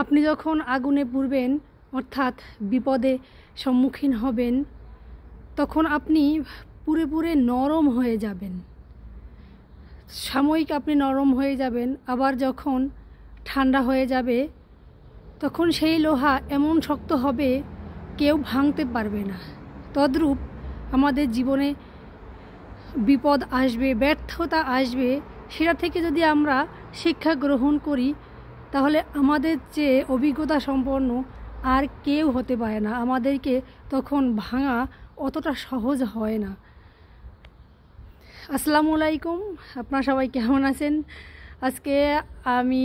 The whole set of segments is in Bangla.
আপনি যখন আগুনে পুড়বেন অর্থাৎ বিপদে সম্মুখীন হবেন, তখন আপনি পুরে পুরে নরম হয়ে যাবেন। সাময়িক আপনি নরম হয়ে যাবেন, আবার যখন ঠান্ডা হয়ে যাবে তখন সেই লোহা এমন শক্ত হবে কেউ ভাঙতে পারবে না। তদ্রূপ আমাদের জীবনে বিপদ আসবে, ব্যর্থতা আসবে, সেটা থেকে যদি আমরা শিক্ষা গ্রহণ করি তাহলে আমাদের চেয়ে অভিজ্ঞতা সম্পন্ন আর কেউ হতে পারে না। আমাদেরকে তখন ভাঙা অতটা সহজ হয় না। আসসালামু আলাইকুম, আপনারা সবাই কেমন আছেন? আজকে আমি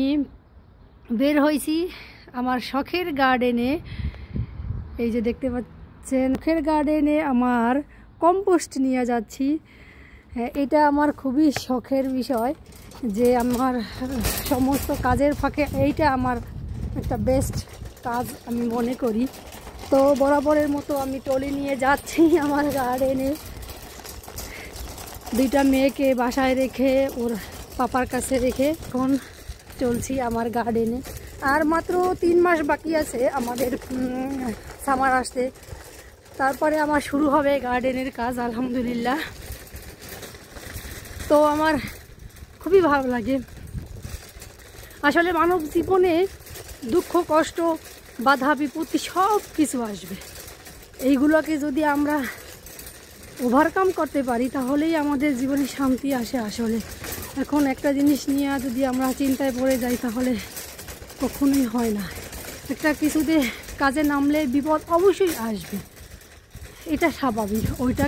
বের হয়েছি আমার শখের গার্ডেনে। এই যে দেখতে পাচ্ছেন, শখের গার্ডেনে আমার কম্পোস্ট নিয়ে যাচ্ছি। এটা আমার খুবই শখের বিষয় যে আমার সমস্ত কাজের ফাঁকে এইটা আমার একটা বেস্ট কাজ আমি মনে করি। তো বরাবরের মতো আমি টলি নিয়ে যাচ্ছি আমার গার্ডেনে। দুইটা মেয়েকে বাসায় রেখে ওর পাপার কাছে রেখে এখন চলছি আমার গার্ডেনে। আর মাত্র 3 মাস বাকি আছে আমাদের সামার আসতে, তারপরে আমার শুরু হবে গার্ডেনের কাজ আলহামদুলিল্লাহ। তো আমার খুবই ভালো লাগে। আসলে মানব জীবনে দুঃখ, কষ্ট, বাধা বিপত্তি সব কিছু আসবে। এইগুলোকে যদি আমরা ওভারকাম করতে পারি তাহলেই আমাদের জীবনে শান্তি আসে। আসলে এখন একটা জিনিস নিয়ে যদি আমরা চিন্তায় পড়ে যাই তাহলে কখনোই হয় না। একটা কিছুতে কাজে নামলে বিপদ অবশ্যই আসবে, এটা স্বাভাবিক। ওইটা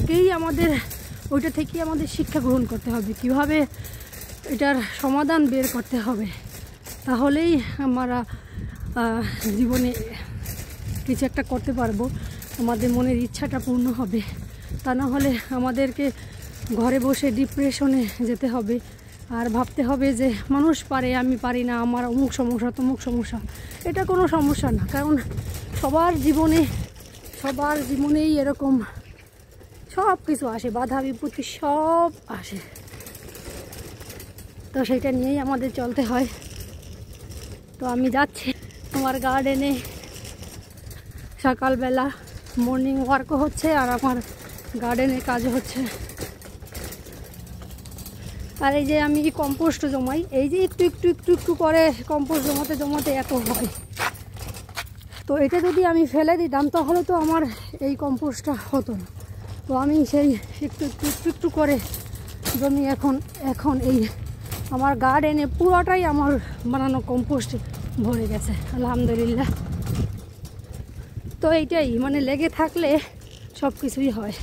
থেকেই আমাদের শিক্ষা গ্রহণ করতে হবে, কিভাবে এটার সমাধান বের করতে হবে। তাহলেই আমরা জীবনে কিছু একটা করতে পারবো, আমাদের মনের ইচ্ছাটা পূর্ণ হবে। তা না হলে আমাদেরকে ঘরে বসে ডিপ্রেশনে যেতে হবে আর ভাবতে হবে যে মানুষ পারে, আমি পারি না, আমার অমুক সমস্যা তমুক সমস্যা। এটা কোনো সমস্যা না, কারণ সবার জীবনেই এরকম সব কিছু আসে, বাধা বিপত্তি সব আসে। তো সেটা নিয়েই আমাদের চলতে হয়। তো আমি যাচ্ছি আমার গার্ডেনে, সকালবেলা মর্নিং ওয়ার্কও হচ্ছে আর আমার গার্ডেনের কাজও হচ্ছে। আর এই যে আমি কম্পোস্ট জমাই, এই যে একটু একটু একটু একটু করে কম্পোস্ট জমাতে জমাতে এত হয়। তো এটা যদি আমি ফেলে দিতাম তাহলে তো আমার এই কম্পোস্টটা হতো না। তো আমি সেই একটু একটু একটু একটু করে জমি এখন এই আমার গার্ডেনে পুরোটাই আমার বানানো কম্পোস্ট ভরে গেছে আলহামদুলিল্লাহ। তো এইটাই, মানে লেগে থাকলে সব কিছুই হয়।